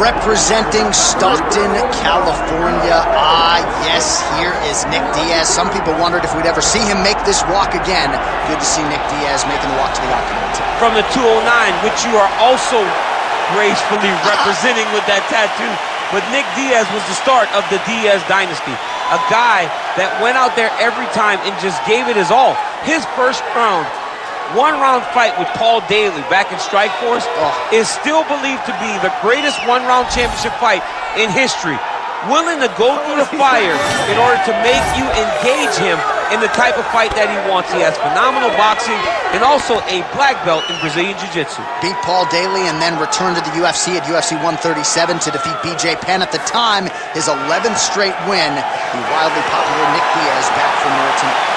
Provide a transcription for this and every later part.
representing Stockton, California. Ah, yes, here is Nick Diaz. Some people wondered if we'd ever see him make this walk again. Good to see Nick Diaz making the walk to the octagon. From the 209, which you are also gracefully representing with that tattoo. But Nick Diaz was the start of the Diaz dynasty. A guy that went out there every time and just gave it his all. His first round, one-round fight with Paul Daly back in Strikeforce is still believed to be the greatest one-round championship fight in history. Willing to go through the fire in order to make you engage him in the type of fight that he wants. He has phenomenal boxing and also a black belt in Brazilian Jiu-Jitsu. Beat Paul Daly and then returned to the UFC at UFC 137 to defeat BJ Penn. At the time, his 11th straight win. The wildly popular Nick Diaz back for more tonight.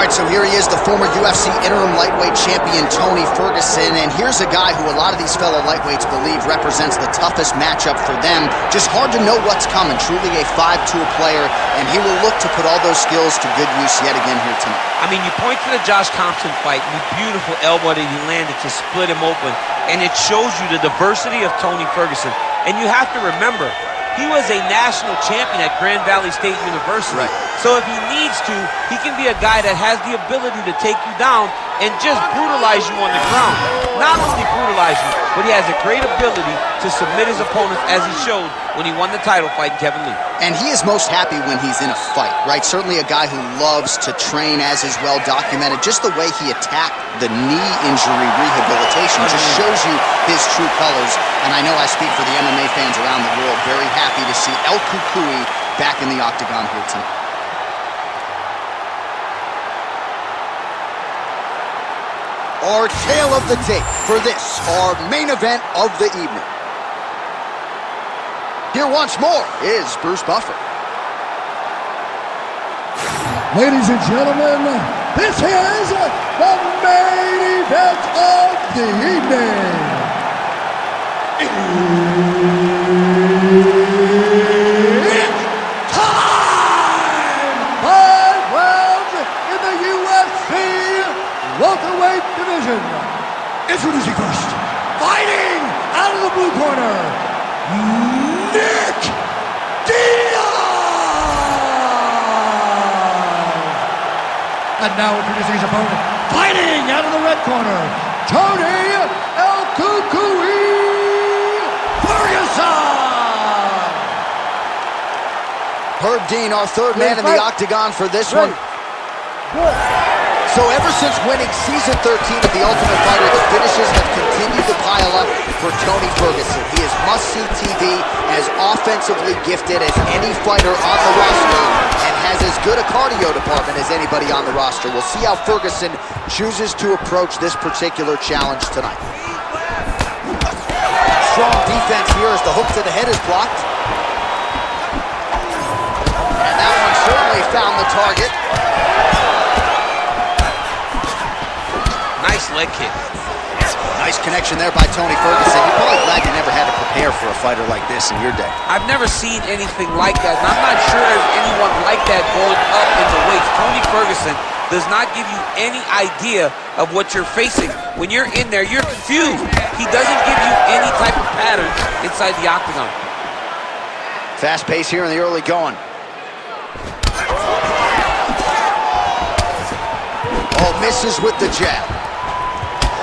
So here he is, the former UFC interim lightweight champion, Tony Ferguson. And here's a guy who a lot of these fellow lightweights believe represents the toughest matchup for them. Just hard to know what's coming. Truly a 5-tool player, and he will look to put all those skills to good use yet again here tonight. I mean, you point to the Josh Thompson fight, and the beautiful elbow that he landed to split him open. And it shows you the diversity of Tony Ferguson. And you have to remember, he was a national champion at Grand Valley State University. Right. So if he needs to, he can be a guy that has the ability to take you down and just brutalize you on the ground. Not only brutalize you, but he has a great ability to submit his opponents, as he showed when he won the title fight in Kevin Lee. And he is most happy when he's in a fight, right? Certainly a guy who loves to train, as is well documented. Just the way he attacked the knee injury rehabilitation just shows you his true colors. And I know I speak for the MMA fans around the world. Very happy to see El Cucuy back in the octagon here tonight. Our tale of the tape for this, our main event of the evening. Here once more is Bruce Buffer. Ladies and gentlemen, this is the main event of the evening. It's time! 5 rounds in the UFC welterweight division. Introducing first, fighting out of the blue corner, Nick Diaz! And now introducing his opponent, fighting out of the red corner, Tony El Cucuy Ferguson! Herb Dean, our third man in the octagon for this one. So ever since winning season 13 of The Ultimate Fighter, the finishes have continued to pile up for Tony Ferguson. He is must-see TV, as offensively gifted as any fighter on the roster, and has as good a cardio department as anybody on the roster. We'll see how Ferguson chooses to approach this particular challenge tonight. Strong defense here as the hook to the head is blocked. And that one certainly found the target. Nice leg kick. Nice connection there by Tony Ferguson. You're probably glad you never had to prepare for a fighter like this in your day. I've never seen anything like that, and I'm not sure there's anyone like that going up in the weights. Tony Ferguson does not give you any idea of what you're facing. When you're in there, you're confused. He doesn't give you any type of pattern inside the octagon. Fast pace here in the early going. Oh, misses with the jab.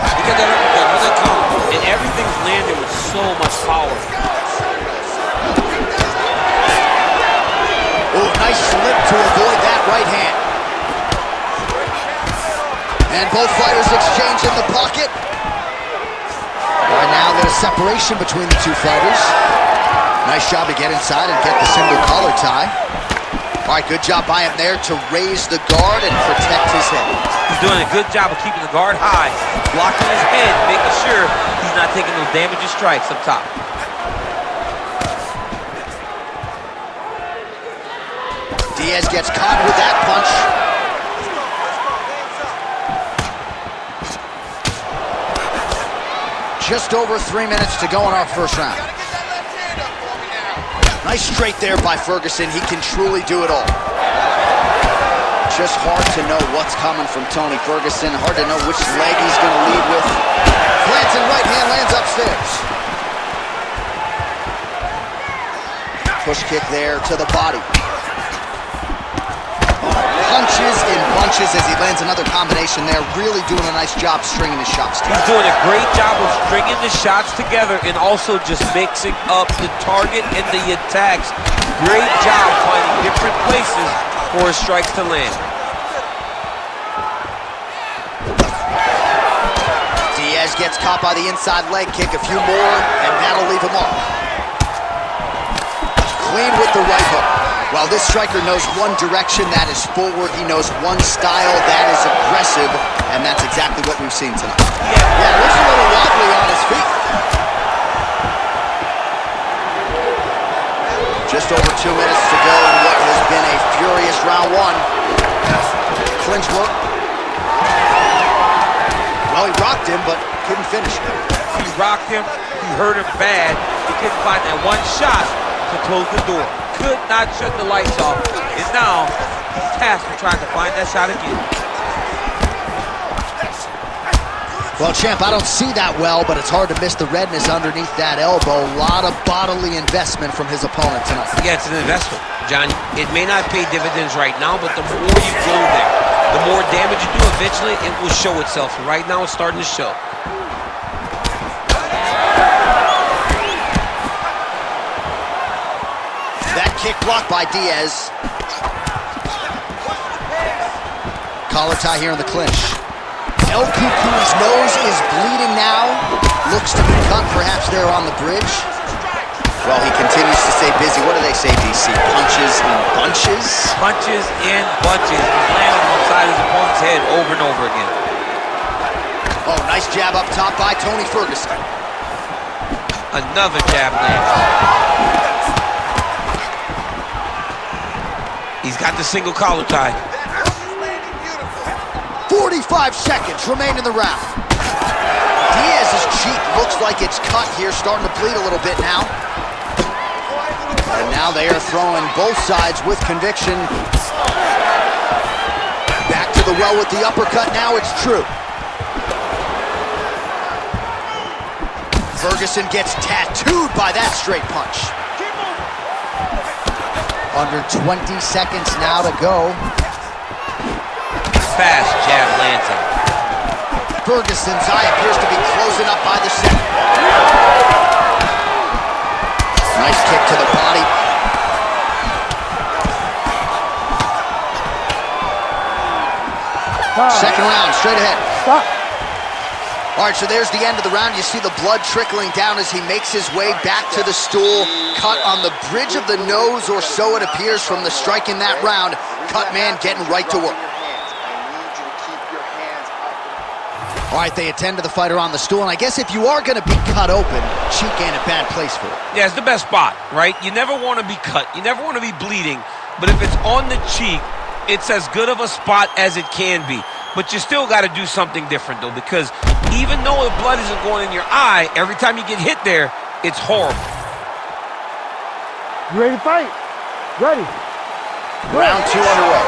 Look at that uppercut, look at that counter, and everything's landed with so much power. Oh, nice slip to avoid that right hand. And both fighters exchange in the pocket. Right now, there's separation between the two fighters. Nice job to get inside and get the single collar tie. All right, good job by him there to raise the guard and protect his head. He's doing a good job of keeping the guard high, blocking his head, making sure he's not taking those damaging strikes up top. Diaz gets caught with that punch. Just over 3 minutes to go in our first round. Nice straight there by Ferguson. He can truly do it all. Just hard to know what's coming from Tony Ferguson. Hard to know which leg he's going to lead with. Glancing right hand lands upstairs. Push kick there to the body. Punches in bunches as he lands another combination there. Really doing a nice job stringing his shots together. He's doing a great job of stringing the shots together and also just mixing up the target and the attacks. Great job finding different places for his strikes to land. Diaz gets caught by the inside leg kick. A few more, and that'll leave him off. Clean with the right hook. Well, this striker knows one direction, that is forward. He knows one style, that is aggressive, and that's exactly what we've seen tonight. Yeah, looks a little wobbly on his feet. Just over 2 minutes to go in what has been a furious round one. Clinch work. Well, he rocked him, but couldn't finish him. He rocked him, he hurt him bad. He couldn't find that one shot to close the door. Could not shut the lights off, and now he's tasked with trying to find that shot again. Well, champ, I don't see that well, but it's hard to miss the redness underneath that elbow. A lot of bodily investment from his opponent tonight. Yeah, it's an investment, Johnny. It may not pay dividends right now, but the more you go there, the more damage you do, eventually it will show itself. Right now, it's starting to show. Kick blocked by Diaz. Collar tie here in the clinch. El Cucuy's nose is bleeding now. Looks to be cut perhaps there on the bridge. Well, he continues to stay busy. What do they say, DC? Punches in bunches? Punches in bunches. He's landing outside his opponent's head over and over again. Oh, nice jab up top by Tony Ferguson. Another jab lands. He's got the single collar tie. 45 seconds remain in the round. Diaz's cheek looks like it's cut here, starting to bleed a little bit now. And now they are throwing both sides with conviction. Back to the well with the uppercut. Now it's true. Ferguson gets tattooed by that straight punch. Under 20 seconds now to go. Fast jab lands him. Ferguson's eye appears to be closing up by the second. Nice kick to the body. Second round, straight ahead. Stop. All right, so there's the end of the round. You see the blood trickling down as he makes his way back to the stool. Cut on the bridge of the nose, or so it appears from the strike in that round. Cut man getting right to work. All right, they attend to the fighter on the stool, and I guess if you are going to be cut open, cheek ain't a bad place for it. Yeah, it's the best spot, right? You never want to be cut. You never want to be bleeding. But if it's on the cheek, it's as good of a spot as it can be. But you still got to do something different, though, because even though the blood isn't going in your eye, every time you get hit there, it's horrible. You ready to fight? Ready. Round two underway.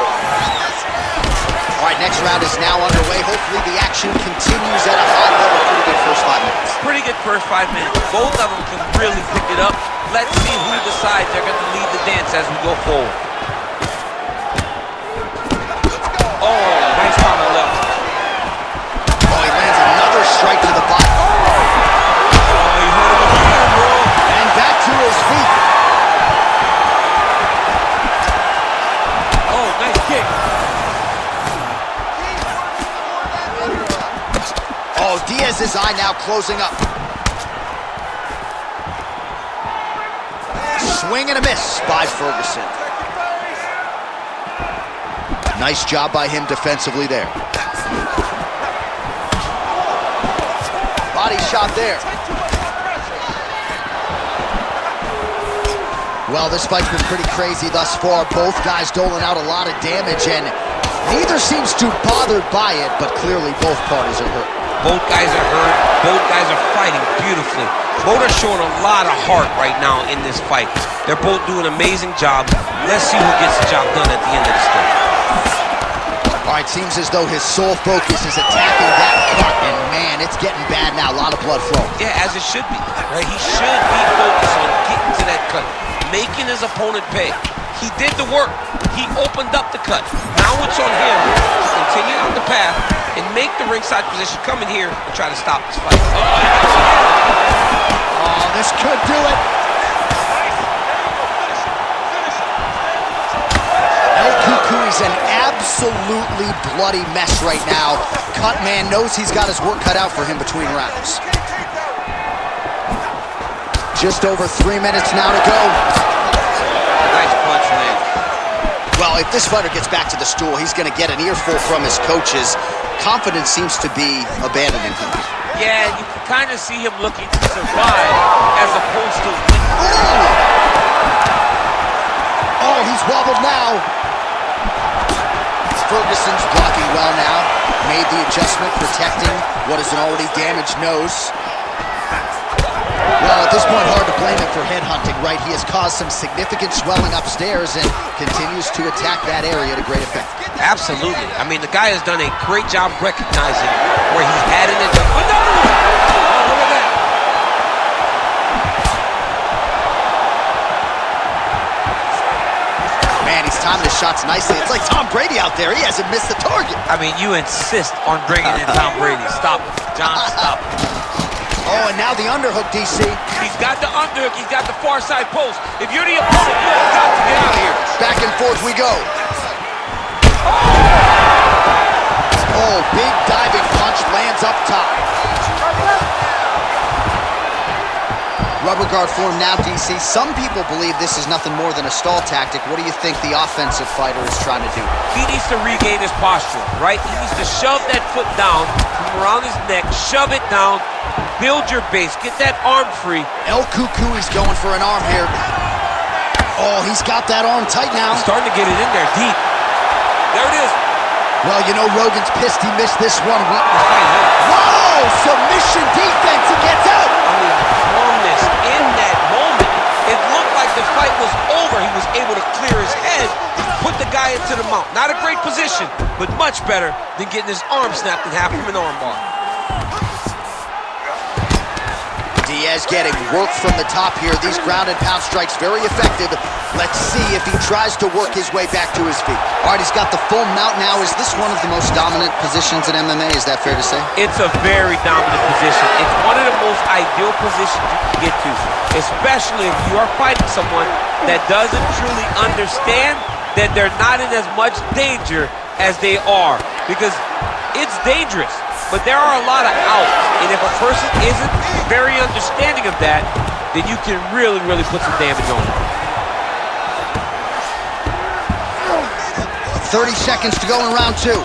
All right, next round is now underway. Hopefully the action continues at a high level. Pretty good first 5 minutes. Pretty good first 5 minutes. Both of them can really pick it up. Let's see who decides they're going to lead the dance as we go forward. Oh, nice counter left. Oh, he lands another strike to the body. Oh, he hurt him again, bro. And back to his feet. Oh, nice kick. Oh, Diaz's eye now closing up. Swing and a miss by Ferguson. Nice job by him defensively there. Body shot there. Well, this fight's been pretty crazy thus far. Both guys doling out a lot of damage, and neither seems too bothered by it, but clearly both parties are hurt. Both guys are hurt. Both guys are fighting beautifully. Both are showing a lot of heart right now in this fight. They're both doing an amazing job. Let's see who gets the job done at the end of this thing. All right, seems as though his sole focus is attacking that cut, and man, it's getting bad now. A lot of blood flowing. Yeah, as it should be, right? He should be focused on getting to that cut, making his opponent pay. He did the work. He opened up the cut. Now it's on him to continue on the path and make the ringside position, come in here and try to stop this fight. Oh, this could do it. El Cucuy is an absolutely bloody mess right now. Cut man knows he's got his work cut out for him between rounds. Just over 3 minutes now to go. Nice punch, man. Well, if this fighter gets back to the stool, he's going to get an earful from his coaches. Confidence seems to be abandoning him. Yeah, you can kind of see him looking to survive as opposed to win. Oh, he's wobbled now. Ferguson's blocking well now. Made the adjustment, protecting what is an already damaged nose. Well, at this point, hard to blame him for headhunting, right? He has caused some significant swelling upstairs and continues to attack that area to great effect. Absolutely. I mean, the guy has done a great job recognizing where he's had an injury. Another one! Oh, look at that. Man, he's timing his shots nicely. It's like Tom Brady out there. He hasn't missed the target. I mean, you insist on bringing in Tom Brady. Stop it. John, stop it. Oh, and now the underhook, DC. He's got the underhook. He's got the far side post. If you're the opponent, you have got to get out of here. Back and forth we go. Oh, big diving punch lands up top. Rubber guard form now, DC. Some people believe this is nothing more than a stall tactic. What do you think the offensive fighter is trying to do? He needs to regain his posture, right? He needs to shove that foot down from around his neck, shove it down, build your base, get that arm free. El Cucuy's going for an arm here. Oh, he's got that arm tight now. He's starting to get it in there deep. There it is. Well, you know Rogan's pissed he missed this one. Whoa! Submission defense. He gets out. I mean, calmness in that moment. It looked like the fight was over. He was able to clear his head, put the guy into the mount. Not a great position, but much better than getting his arm snapped in half from an arm bar. Diaz getting work from the top here. These ground and pound strikes very effective. Let's see if he tries to work his way back to his feet. All right, he's got the full mount now. Is this one of the most dominant positions in MMA? Is that fair to say? It's a very dominant position. It's one of the most ideal positions you can get to, especially if you are fighting someone that doesn't truly understand that they're not in as much danger as they are, because it's dangerous. But there are a lot of outs, and if a person isn't very understanding of that, then you can really, really put some damage on them. 30 seconds to go in round two.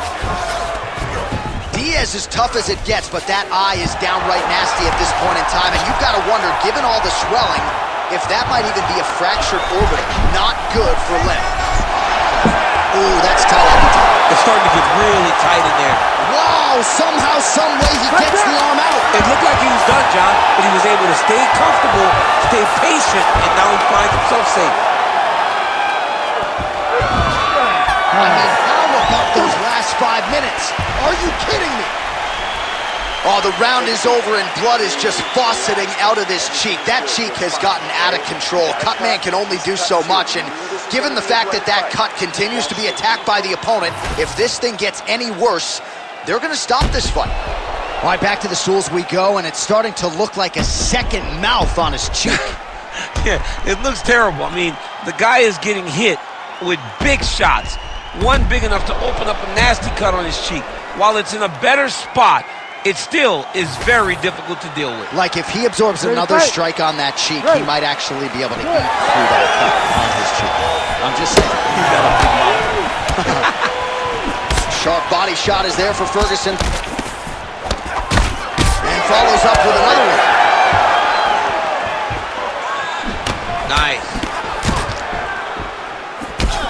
Diaz is tough as it gets, but that eye is downright nasty at this point in time, and you've got to wonder, given all the swelling, if that might even be a fractured orbital. Not good for Lim. Ooh, that's tight. It's starting to get really tight in there. Wow, somehow, some way he gets the arm out. It looked like he was done, John, but he was able to stay comfortable, stay patient, and now he finds himself safe. I mean, how about those last 5 minutes? Are you kidding me? Oh, the round is over and blood is just fauceting out of this cheek. That cheek has gotten out of control. Cutman can only do so much, and given the fact that that cut continues to be attacked by the opponent, if this thing gets any worse, they're going to stop this fight. All right, back to the stools we go, and it's starting to look like a second mouth on his cheek. Yeah, it looks terrible. I mean, the guy is getting hit with big shots. One big enough to open up a nasty cut on his cheek. While it's in a better spot, it still is very difficult to deal with. Like if he absorbs another strike on that cheek, he might actually be able to eat through that cut on his cheek. I'm just saying. He's got a big mouth. Sharp body shot is there for Ferguson. And follows up with another one. Nice.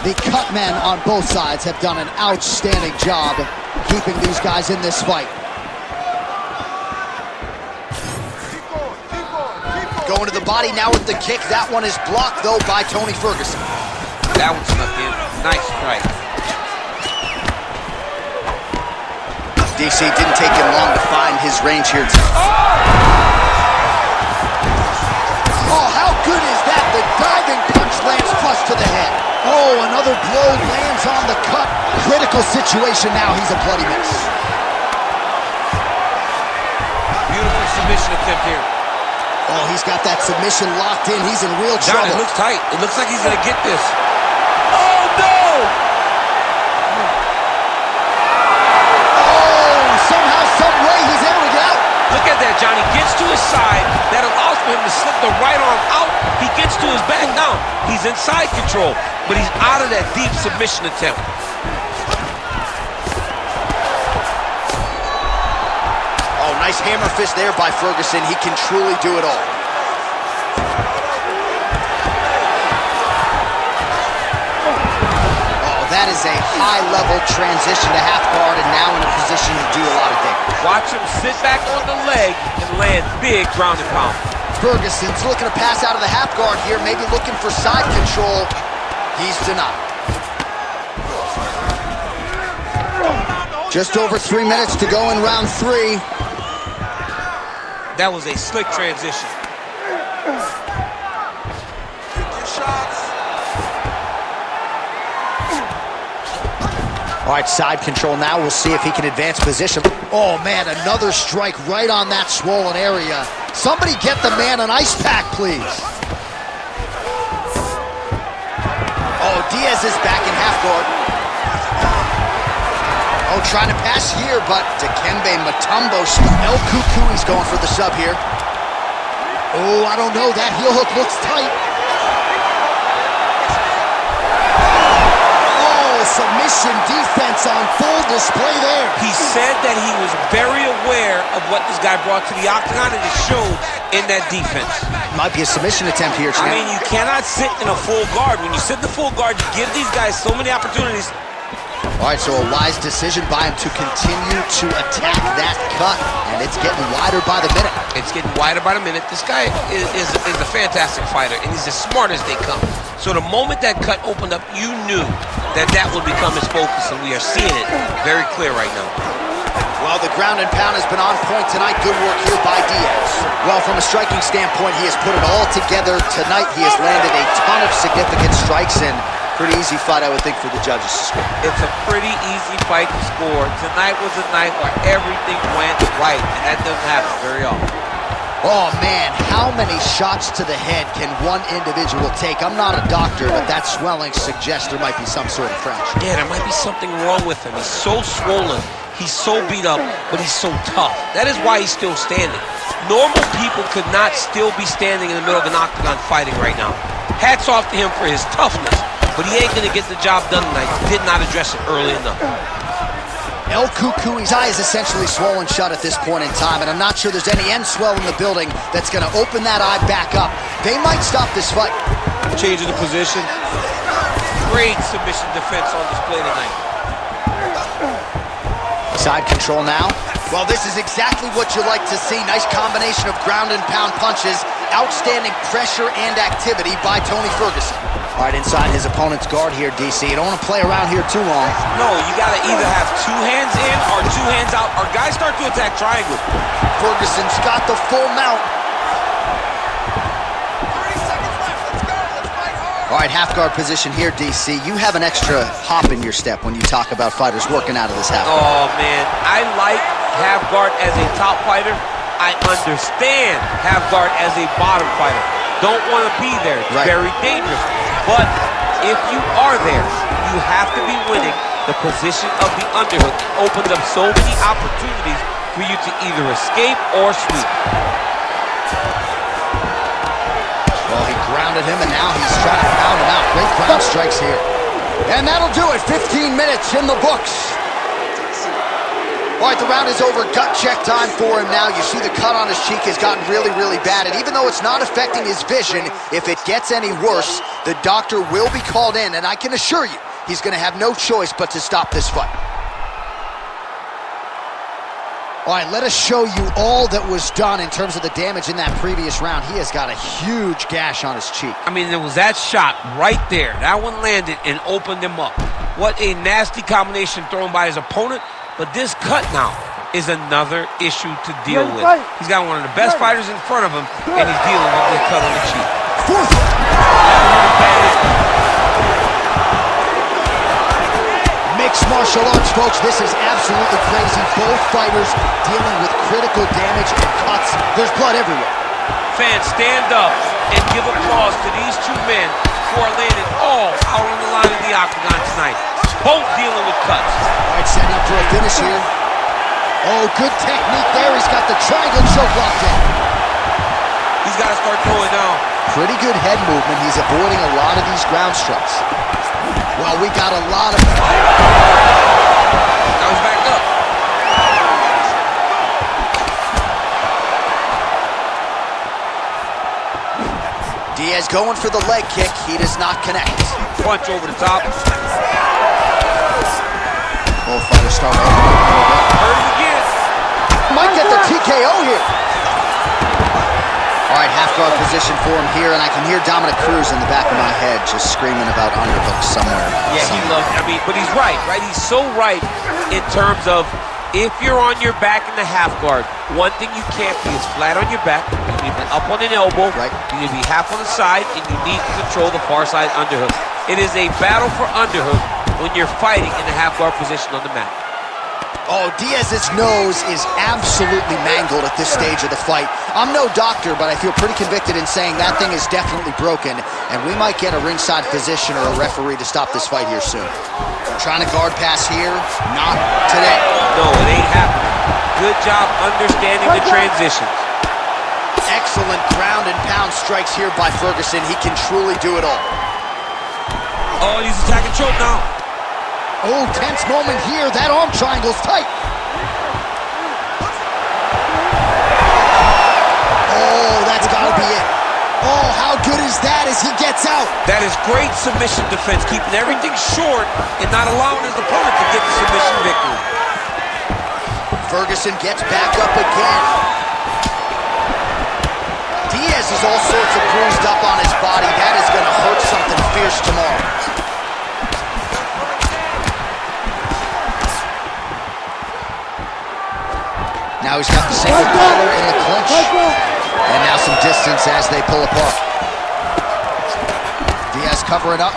The cut men on both sides have done an outstanding job keeping these guys in this fight. Going to the body now with the kick. That one is blocked, though, by Tony Ferguson. That one snuck in. Nice strike. DC didn't take him long to find his range here. Oh, how good is that? The diving punch lands flush to the head. Oh, another blow lands on the cut. Critical situation now. He's a bloody mess. Beautiful submission attempt here. Oh, he's got that submission locked in. He's in real John, trouble. it looks tight. It looks like he's going to get this. Oh, no! Somehow, some way, he's able to get out. Look at that, Johnny. Gets to his side. That allows for him to slip the right arm out. He gets to his back now. He's in side control, but he's out of that deep submission attempt. Oh, nice hammer fist there by Ferguson. He can truly do it all. That is a high-level transition to half guard and now in a position to do a lot of damage. Watch him sit back on the leg and land big ground and pound. Ferguson's looking to pass out of the half guard here, maybe looking for side control. He's denied. Just over 3 minutes to go in round 3. That was a slick transition. All right, side control now. We'll see if he can advance position. Oh, man, another strike right on that swollen area. Somebody get the man an ice pack, please. Oh, Diaz is back in half guard. Oh, trying to pass here, but Dikembe Mutombo. El Cucuy's going for the sub here. Oh, I don't know. That heel hook looks tight. Submission defense on full display there. He said that he was very aware of what this guy brought to the octagon, and it showed in that defense. Might be a submission attempt here, champ. I mean, you cannot sit in a full guard. When you sit in the full guard, you give these guys so many opportunities. All right, so a wise decision by him to continue to attack that cut, and it's getting wider by the minute. It's getting wider by the minute. This guy is a fantastic fighter, and he's as smart as they come. So the moment that cut opened up, you knew that that would become his focus, and we are seeing it very clear right now. Well, the ground and pound has been on point tonight. Good work here by Diaz. Well, from a striking standpoint, he has put it all together tonight. He has landed a ton of significant strikes, and pretty easy fight, I would think, for the judges to score. It's a pretty easy fight to score. Tonight was a night where everything went right, and that doesn't happen very often. Oh, man, how many shots to the head can one individual take? I'm not a doctor, but that swelling suggests there might be some sort of fracture. Yeah, there might be something wrong with him. He's so swollen, he's so beat up, but he's so tough. That is why he's still standing. Normal people could not still be standing in the middle of an octagon fighting right now. Hats off to him for his toughness, but he ain't going to get the job done tonight. He did not address it early enough. El Cucuy's eye is essentially swollen shut at this point in time, and I'm not sure there's any end swell in the building that's going to open that eye back up. They might stop this fight. Changing the position. Great submission defense on display tonight. Side control now. Well, this is exactly what you like to see. Nice combination of ground and pound punches. Outstanding pressure and activity by Tony Ferguson. All right, inside his opponent's guard here, DC. You don't want to play around here too long. No, you got to either have two hands in or two hands out, or guys start to attack triangle. Ferguson's got the full mount. 30 seconds left. Let's go. Let's fight hard. All right, half guard position here, DC. You have an extra hop in your step when you talk about fighters working out of this half guard. Oh, man. I like half guard as a top fighter. I understand half guard as a bottom fighter. Don't want to be there. It's very dangerous. But if you are there, you have to be winning. The position of the underhook opens up so many opportunities for you to either escape or sweep. Well, he grounded him, and now he's trying to pound him out. Great ground strikes here. And that'll do it. 15 minutes in the books. All right, the round is over. Gut check time for him now. You see the cut on his cheek has gotten really, really bad. And even though it's not affecting his vision, if it gets any worse, the doctor will be called in. And I can assure you, he's going to have no choice but to stop this fight. All right, let us show you all that was done in terms of the damage in that previous round. He has got a huge gash on his cheek. I mean, there was that shot right there. That one landed and opened him up. What a nasty combination thrown by his opponent. But this cut now is another issue to deal with. He's got one of the best fighters in front of him, and he's dealing with this cut on the cheek. Mixed martial arts, folks. This is absolutely crazy. Both fighters dealing with critical damage and cuts. There's blood everywhere. Fans, stand up and give applause to these two men who are landing all out on the line of the octagon tonight. Both dealing with cuts. All right, setting up for a finish here. Oh, good technique there. He's got the triangle choke locked in. He's got to start throwing down. Pretty good head movement. He's avoiding a lot of these ground strikes. Well, we got a lot of... Now he's back up. Diaz going for the leg kick. He does not connect. Punch over the top. Both fighters start opening up a little bit. Hurt him again. Might get the TKO here. All right, half guard position for him here, and I can hear Dominic Cruz in the back of my head just screaming about underhooks somewhere. Yeah, he loves it. I mean, but he's right? He's so right in terms of if you're on your back in the half guard, one thing you can't be is flat on your back. You need to be up on an elbow. Right. You need to be half on the side, and you need to control the far side underhook. It is a battle for underhook when you're fighting in the half guard position on the mat. Oh, Diaz's nose is absolutely mangled at this stage of the fight. I'm no doctor, but I feel pretty convicted in saying that thing is definitely broken, and we might get a ringside physician or a referee to stop this fight here soon. Trying to guard pass here, not today. No, it ain't happening. Good job understanding the transitions. Excellent ground and pound strikes here by Ferguson. He can truly do it all. Oh, he's attacking choke now. Oh, tense moment here. That arm triangle's tight. Oh, that's got to be it. Oh, how good is that as he gets out? That is great submission defense, keeping everything short and not allowing his opponent to get the submission victory. Ferguson gets back up again. Diaz is all sorts of bruised up on his body. That is going to hurt something fierce tomorrow. Now he's got the single collar in the clinch. And now some distance as they pull apart. Diaz covering up.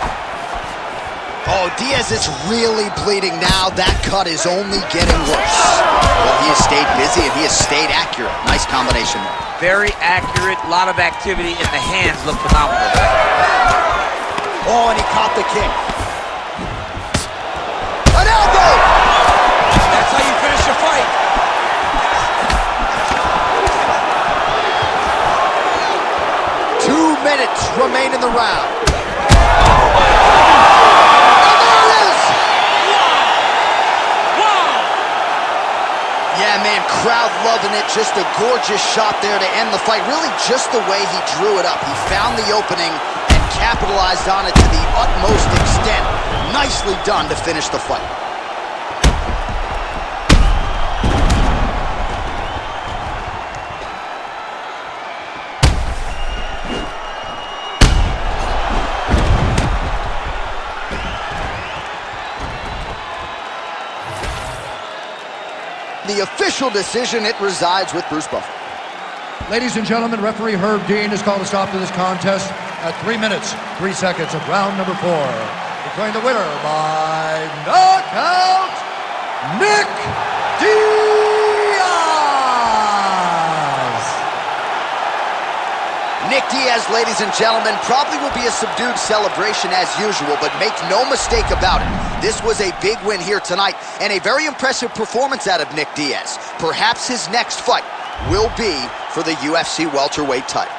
Oh, Diaz is really bleeding now. That cut is only getting worse. Well, he has stayed busy and he has stayed accurate. Nice combination there. Very accurate, a lot of activity, and the hands look phenomenal. Oh, and he caught the kick. An elbow! That's how you finish a fight. 2 minutes remain in the round. Yeah, man, crowd loving it. Just a gorgeous shot there to end the fight. Really just the way he drew it up. He found the opening and capitalized on it to the utmost extent. Nicely done to finish the fight. The official decision, it resides with Bruce Buffer. Ladies and gentlemen, referee Herb Dean has called a stop to this contest at 3 minutes, 3 seconds of round number 4. Declaring the winner by knockout, Nick Diaz! Nick Diaz, ladies and gentlemen, probably will be a subdued celebration as usual, but make no mistake about it. This was a big win here tonight and a very impressive performance out of Nick Diaz. Perhaps his next fight will be for the UFC welterweight title.